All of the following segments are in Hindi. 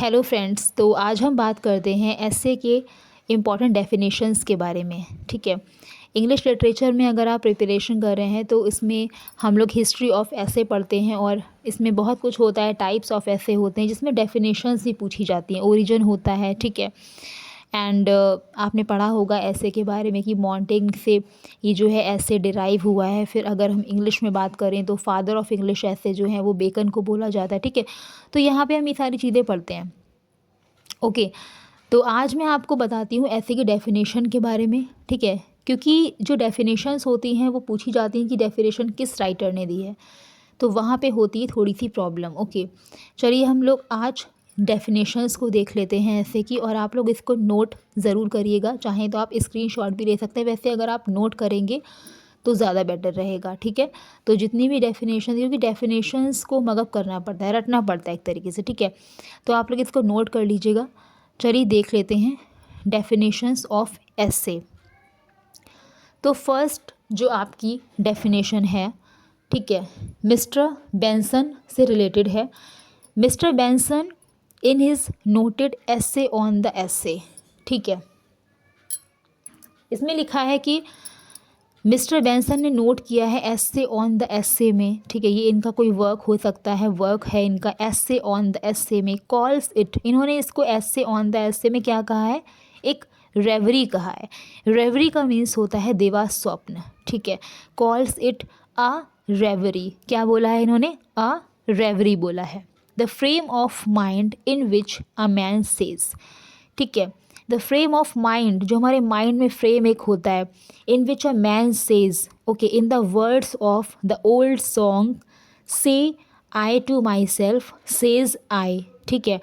Hello friends. तो आज हम बात करते हैं एसे के इम्पॉर्टेंट डेफिनेशंस के बारे में। ठीक है, इंग्लिश लिटरेचर में अगर आप प्रिपरेशन कर रहे हैं तो इसमें हम लोग हिस्ट्री ऑफ एसे पढ़ते हैं और इसमें बहुत कुछ होता है, टाइप्स ऑफ एसे होते हैं जिसमें डेफिनेशंस भी पूछी जाती हैं, ओरिजिन होता है। ठीक है, एंड आपने पढ़ा होगा ऐसे के बारे में कि मॉन्टेग से ये जो है ऐसे डिराइव हुआ है। फिर अगर हम इंग्लिश में बात करें तो फादर ऑफ इंग्लिश ऐसे जो है वो बेकन को बोला जाता है। ठीक है, तो यहाँ पे हम ये सारी चीज़ें पढ़ते हैं। ओके, तो आज मैं आपको बताती हूँ ऐसे की डेफिनेशन के बारे में। ठीक है, क्योंकि जो डेफिनेशंस होती हैं वो पूछी जाती हैं कि डेफिनेशन किस राइटर ने दी है, तो वहाँ पे होती है थोड़ी सी प्रॉब्लम। ओके, चलिए हम लोग आज डेफिनेशंस को देख लेते हैं ऐसे की, और आप लोग इसको नोट ज़रूर करिएगा। चाहें तो आप स्क्रीनशॉट भी ले सकते हैं, वैसे अगर आप नोट करेंगे तो ज़्यादा बेटर रहेगा। ठीक है, तो जितनी भी डेफिनेशन, क्योंकि डेफिनेशंस को मगअप करना पड़ता है, रटना पड़ता है एक तरीके से। ठीक है, तो आप लोग इसको नोट कर लीजिएगा। चलिए देख लेते हैं डेफिनेशंस ऑफ एसे। तो फर्स्ट जो आपकी डेफिनेशन है, ठीक है, मिस्टर बेंसन से रिलेटेड है। Mister Benson in his noted essay on the essay. ठीक है, इसमें लिखा है कि मिस्टर बेंसन ने नोट किया है एसे ऑन द एसे में। ठीक है, ये इनका कोई वर्क हो सकता है, वर्क है इनका एसे ऑन द एसे में। कॉल्स इट, इन्होंने इसको एसे ऑन द एसे में क्या कहा है, एक रेवरी कहा है। रेवरी का मीन्स होता है देवा स्वप्न। ठीक है, कॉल्स इट अ रेवरी, क्या बोला है इन्होंने, अ रेवरी बोला है। The frame of mind in which a man says. ठीक है, द फ्रेम ऑफ माइंड, जो हमारे माइंड में फ्रेम एक होता है, in which a man says, okay, in the words of the old song says I to myself says I. ठीक है,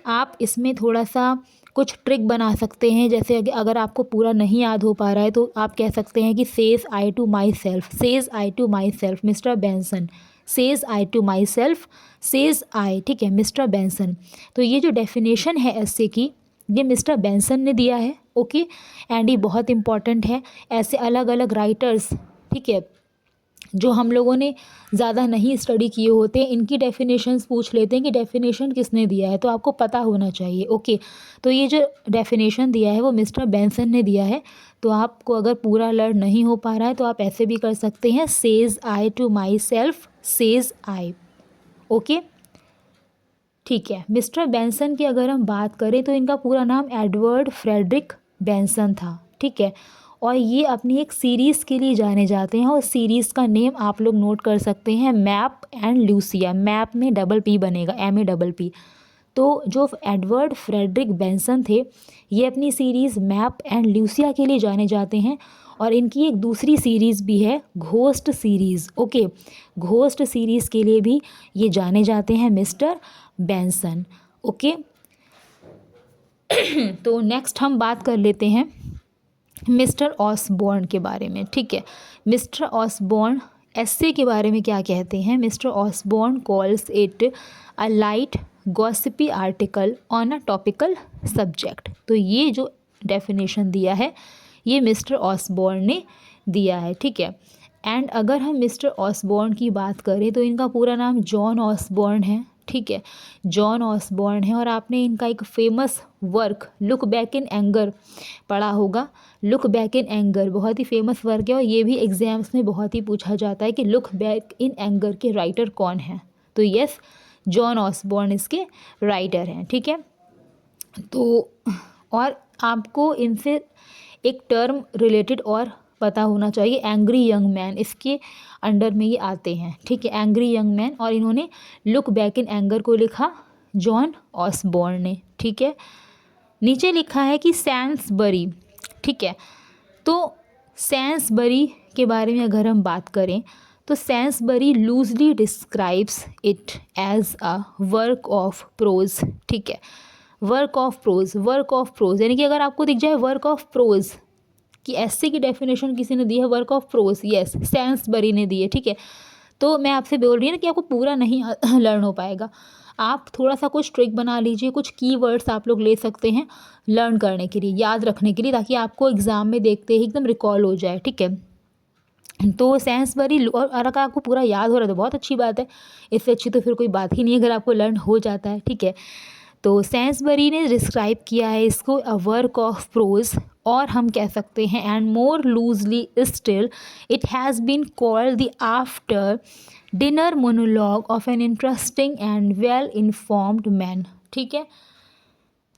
आप इसमें थोड़ा सा कुछ ट्रिक बना सकते हैं। जैसे अगर आपको पूरा नहीं याद हो पा रहा है तो आप कह सकते हैं कि says I to myself, says I to myself mister Benson, says I to myself says I. ठीक है, मिस्टर बेंसन। तो ये जो डेफिनेशन है ऐसे की, ये मिस्टर बेंसन ने दिया है। ओके, एंड ये बहुत इम्पॉर्टेंट है। ऐसे अलग अलग राइटर्स, ठीक है, जो हम लोगों ने ज़्यादा नहीं स्टडी किए होते हैं, इनकी डेफिनेशंस पूछ लेते हैं कि डेफिनेशन किसने दिया है, तो आपको पता होना चाहिए। ओके, तो ये जो डेफिनेशन दिया है वो मिस्टर बेंसन ने दिया है। तो आपको अगर पूरा लर्न नहीं हो पा रहा है तो आप ऐसे भी कर सकते हैं, says I to myself says I. Okay, ठीक है, मिस्टर बेंसन की अगर हम बात करें तो इनका पूरा नाम एडवर्ड फ्रेडरिक बेंसन था। ठीक है, और ये अपनी एक सीरीज़ के लिए जाने जाते हैं, और सीरीज़ का नेम आप लोग नोट कर सकते हैं, मैप एंड लूसिया। मैप में डबल पी बनेगा, MAPP। तो जो एडवर्ड फ्रेडरिक बेंसन थे, ये अपनी सीरीज़ मैप एंड लूसिया के लिए जाने जाते हैं। और इनकी एक दूसरी सीरीज़ भी है, ghost series. Okay, ghost series के लिए भी ये जाने जाते हैं मिस्टर बेंसन। ओके, तो नेक्स्ट हम बात कर लेते हैं मिस्टर ऑसबॉर्न के बारे में। ठीक है, मिस्टर ऑसबॉर्न एसे के बारे में क्या कहते हैं। Mister Osborne calls it a light gossipy article on a topical subject. तो ये जो डेफिनेशन दिया है ये मिस्टर ऑसबॉर्न ने दिया है। ठीक है, एंड अगर हम मिस्टर ऑसबॉर्न की बात करें तो इनका पूरा नाम जॉन ऑसबॉर्न है। ठीक है, जॉन ऑसबॉर्न है, और आपने इनका एक famous work look back in anger पढ़ा होगा। लुक बैक इन एंगर बहुत ही फेमस वर्क है, और ये भी एग्जाम्स में बहुत ही पूछा जाता है कि लुक बैक इन एंगर के राइटर कौन हैं। तो यस, जॉन ऑसबॉर्न इसके राइटर हैं। ठीक है, तो और आपको इनसे एक टर्म रिलेटेड और पता होना चाहिए, एंग्री यंग मैन, इसके अंडर में ये आते हैं। ठीक है, एंग्री यंग मैन, और इन्होंने लुक बैक इन एंगर को लिखा जॉन ऑसबॉर्न ने। ठीक है, नीचे लिखा है कि सैन्सबरी। ठीक है, तो सैन्सबरी के बारे में अगर हम बात करें तो Saintsbury loosely describes it as a work of prose. ठीक है, work of prose, work of prose यानी कि अगर आपको दिख जाए वर्क ऑफ प्रोज कि ऐसे की डेफिनेशन किसी ने दी है, वर्क ऑफ प्रोज, यस, सैन्सबरी ने दी है। ठीक है, तो मैं आपसे बोल रही हूँ ना कि आपको पूरा नहीं लर्न हो पाएगा। आप थोड़ा सा कुछ ट्रिक बना लीजिए, कुछ कीवर्ड्स आप लोग ले सकते हैं लर्न करने के लिए, याद रखने के लिए, ताकि आपको एग्ज़ाम में देखते ही एकदम रिकॉल हो जाए। ठीक है, तो सैन्सबरी, और अगर आपको पूरा याद हो रहा है तो बहुत अच्छी बात है, इससे अच्छी तो फिर कोई बात ही नहीं है अगर आपको लर्न हो जाता है। ठीक है, तो सैंसबरी ने डिस्क्राइब किया है इसको अ वर्क ऑफ प्रोज, और हम कह सकते हैं and more loosely still it has been called the after dinner monologue of an interesting and well informed man. ठीक है,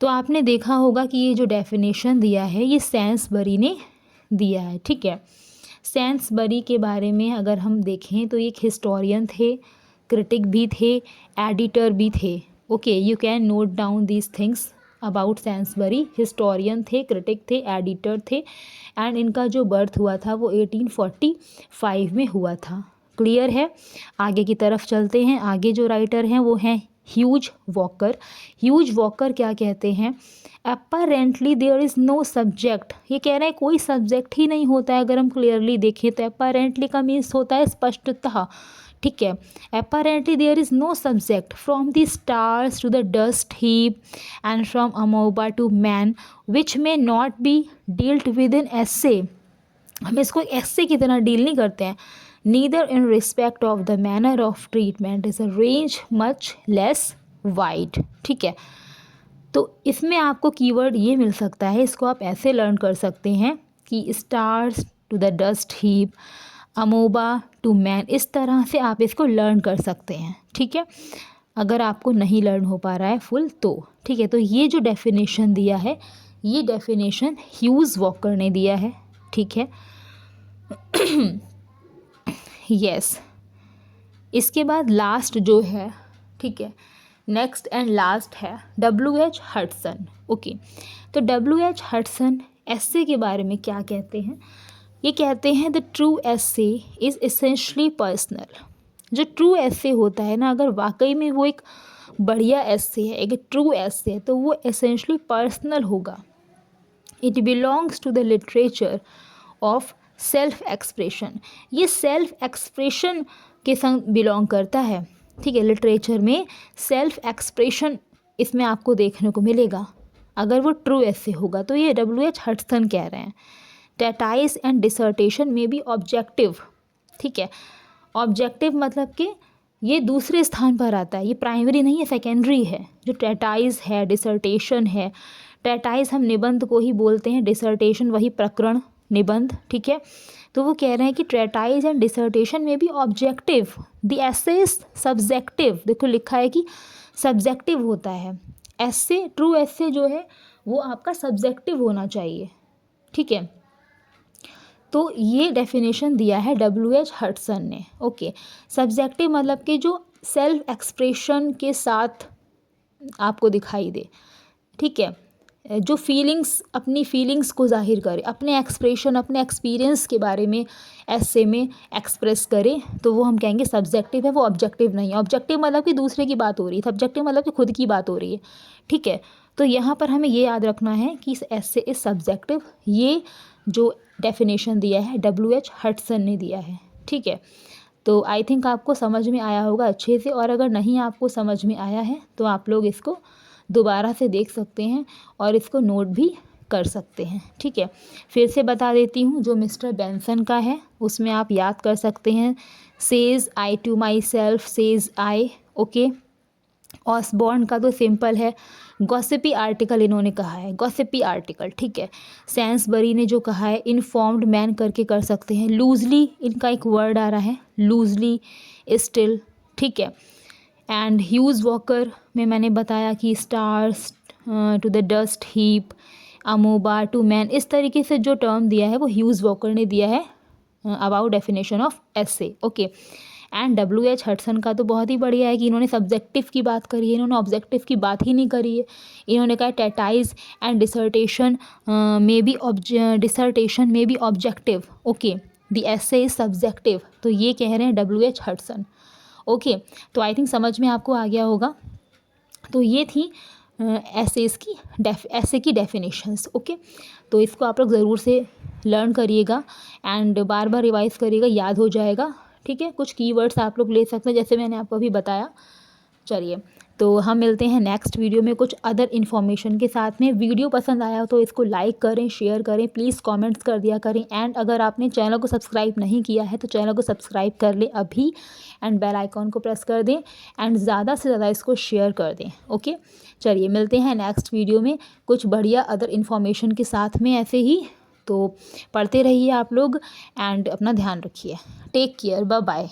तो आपने देखा होगा कि ये जो डेफिनेशन दिया है ये सैंसबरी ने दिया है। ठीक है, सैंसबरी के बारे में अगर हम देखें तो एक हिस्टोरियन थे, क्रिटिक भी थे, एडिटर भी थे। Okay, you can note down these things about Saintsbury. Historian थे, क्रिटिक थे, एडिटर थे, एंड इनका जो बर्थ हुआ था वो 1845 में हुआ था। क्लियर है? आगे की तरफ चलते हैं। आगे जो राइटर हैं वो हैं ह्यूज वॉकर। ह्यूज वॉकर क्या कहते हैं? अपारेंटली देयर इज़ नो सब्जेक्ट। ये कह रहे हैं कोई सब्जेक्ट ही नहीं होता है। अगर हम क्लियरली देखें तो अपारेंटली का मीन्स होता है स्पष्टतः। ठीक है, apparently there is no subject from the stars to the dust heap and from amoeba to man which may not be dealt with in essay. हम इसको एस्से की तरह डील नहीं करते हैं। Neither in respect of the manner of treatment is a range much less wide. ठीक है, तो इसमें आपको कीवर्ड ये मिल सकता है, इसको आप ऐसे लर्न कर सकते हैं कि stars to the dust heap, amoeba to man, इस तरह से आप इसको लर्न कर सकते हैं। ठीक है, अगर आपको नहीं लर्न हो पा रहा है फुल तो। ठीक है, तो ये जो डेफिनेशन दिया है ये डेफिनेशन ह्यूज वॉकर ने दिया है। ठीक है, यस। इसके बाद लास्ट जो है, ठीक है, नेक्स्ट एंड लास्ट है W.H. हडसन। ओके, तो W.H. हडसन एस्से के बारे में क्या कहते हैं? ये कहते हैं the true essay is essentially personal. जो ट्रू एस्से होता है ना, अगर वाकई में वो एक बढ़िया एस्से है, एक ट्रू एस्से है, तो वो एसेंशली पर्सनल होगा। It belongs to the literature of self expression. ये सेल्फ एक्सप्रेशन के संग बिलोंग करता है। ठीक है, लिटरेचर में सेल्फ एक्सप्रेशन इसमें आपको देखने को मिलेगा। अगर वो ट्रू ऐसे होगा तो ये W.H. हडसन कह रहे हैं ट्रेटाइज एंड डिसर्टेशन में भी ऑब्जेक्टिव। ठीक है, ऑब्जेक्टिव मतलब कि ये दूसरे स्थान पर आता है, ये प्राइमरी नहीं है, सेकेंडरी है। जो ट्रेटाइज है, डिसर्टेशन है, ट्रेटाइज हम निबंध को ही बोलते हैं, डिसर्टेशन वही प्रकरण, निबंध। ठीक है, तो वो कह रहे हैं कि ट्रेटाइज एंड डिसर्टेशन में भी objective, the essay is subjective. देखो लिखा है कि सब्जेक्टिव होता है एस्से। ट्रू एस्से जो है वो आपका सब्जेक्टिव होना चाहिए। ठीक है, तो ये डेफिनेशन दिया है W.H. हडसन ने। ओके, सब्जेक्टिव मतलब कि जो सेल्फ एक्सप्रेशन के साथ आपको दिखाई दे। ठीक है, जो फीलिंग्स, अपनी फीलिंग्स को जाहिर करे, अपने एक्सप्रेशन, अपने एक्सपीरियंस के बारे में एस्से में एक्सप्रेस करे, तो वो हम कहेंगे सब्जेक्टिव है, वो ऑब्जेक्टिव नहीं है। ऑब्जेक्टिव मतलब कि दूसरे की बात हो रही है, सब्जेक्टिव मतलब कि खुद की बात हो रही है। ठीक है, तो यहाँ पर हमें ये याद रखना है कि एस्से इज सब्जेक्टिव। ये जो डेफिनेशन दिया है W.H. हडसन ने दिया है। ठीक है, तो आई थिंक आपको समझ में आया होगा अच्छे से, और अगर नहीं आपको समझ में आया है तो आप लोग इसको दोबारा से देख सकते हैं और इसको नोट भी कर सकते हैं। ठीक है, फिर से बता देती हूँ, जो मिस्टर बेंसन का है उसमें आप याद कर सकते हैं says I to myself, says I. Okay, Osborne का तो सिंपल है, गॉसिपी आर्टिकल इन्होंने कहा है, गॉसिपी आर्टिकल। ठीक है, सैंसबरी ने जो कहा है इनफॉर्म्ड मैन करके कर सकते हैं, लूजली इनका एक वर्ड आ रहा है, लूजली स्टिल। ठीक है, एंड ह्यूज वॉकर में मैंने बताया कि stars to the dust heap, amoeba to man, इस तरीके से जो टर्म दिया है वो ह्यूज वॉकर ने दिया है about definition of essay. Okay, and W.H. Hudson का तो बहुत ही बढ़िया है कि इन्होंने सब्जेक्टिव की बात करी है, इन्होंने ऑब्जेक्टिव की बात ही नहीं करी है। इन्होंने कहा ट्रेटाइज एंड डिसर्टेशन में भी डिसर्टेशन में भी objective. Okay, the essay is subjective, तो ये कह रहे हैं W.H. हडसन। ओके, तो आई थिंक समझ में आपको आ गया होगा। तो ये थी एस्से की डेफिनेशंस। ओके, तो इसको आप लोग ज़रूर से लर्न करिएगा एंड बार बार रिवाइज करिएगा, याद हो जाएगा। ठीक है, कुछ कीवर्ड्स आप लोग ले सकते हैं जैसे मैंने आपको अभी बताया। चलिए, तो हम मिलते हैं नेक्स्ट वीडियो में कुछ अदर इन्फॉर्मेशन के साथ में। वीडियो पसंद आया हो तो इसको लाइक करें, शेयर करें, प्लीज़ कमेंट्स कर दिया करें। एंड अगर आपने चैनल को सब्सक्राइब नहीं किया है तो चैनल को सब्सक्राइब कर लें अभी, एंड बेल आइकॉन को प्रेस कर दें, एंड ज़्यादा से ज़्यादा इसको शेयर कर दें। ओके, चलिए मिलते हैं नेक्स्ट वीडियो में कुछ बढ़िया अदर इन्फॉर्मेशन के साथ में ऐसे ही। तो पढ़ते रहिए आप लोग, एंड अपना ध्यान रखिए। Take care, bye bye.